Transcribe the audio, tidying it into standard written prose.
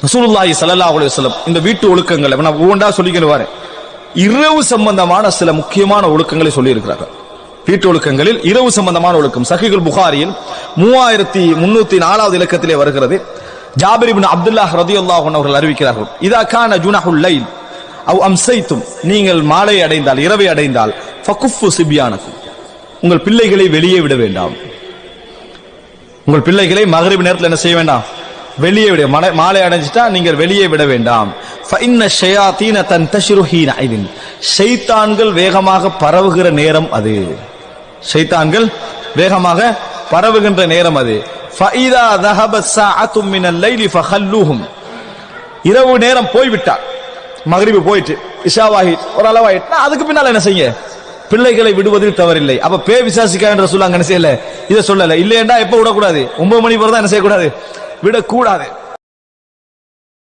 ரசூலுல்லாஹி ஸல்லல்லாஹு அலைஹி வஸல்லம் இந்த வீட்டு ஒழுக்கங்களை நான் ஒவ்வொன்றா சொல்லிக்கிறேன். இரவு சம்பந்தமான சில முக்கியமான ஒழுக்கங்களை சொல்லி இருக்கிறார்கள். வீட்டு ஒழுக்கங்களில் இரவு சம்பந்தமான ஒழுக்கம் சஹீஹுல் புகாரியில் 3304வது இலக்கத்திலே வருகிறது. ஜாபிர் இப்னு அப்துல்லாஹ் ரலியல்லாஹு அன்ஹு அவர்கள் அறிவிக்கிறார்கள், இதா கான ஜுனஹுல் லைல் அவ் அம்சைத்தும், நீங்கள் மாலை அடைந்தால் இரவை அடைந்தால் ஃபகுஃபு சிப்யானக்கும், உங்கள் பிள்ளைகளை வெளியே விட வேண்டாம். உங்கள் பிள்ளைகளை மக்ரிப் நேரத்தில் என்ன செய்ய வேண்டாம், வெளியே விட. மாலை அடைஞ்சிட்டா நீங்கள் வெளியே விட வேண்டாம். ஃபஇன்ன ஷயாத்தீன தன்தஷிரு ஹீனஇதின், ஷைத்தான்கள் வேகமாக பரவுகிற நேரம் அது. ஷைத்தான்கள் வேகமாக பரவுகின்ற நேரம் அது. ஃபஇதா தஹபத் ஸாஅத்தும் மினல் லைலி ஃபஹல்லூஹும், இரவு நேரம் போய்விட்டால், மக்ரிப் போயிட்டு இஷாவாகி ஒரு அளவாயிட்டா அதுக்கு பின்னால் என்ன செய்ய, பிள்ளைகளை விடுவதில் தவறில்லை. அப்ப பே விசாசிக்க என்ற சொல்ல அங்க என்ன செய்யல, இதை சொல்லல. இல்லையண்டா எப்ப விடக்கூடாது, 9 மணி போறதா என்ன செய்யக்கூடாது, விடக்கூடாது.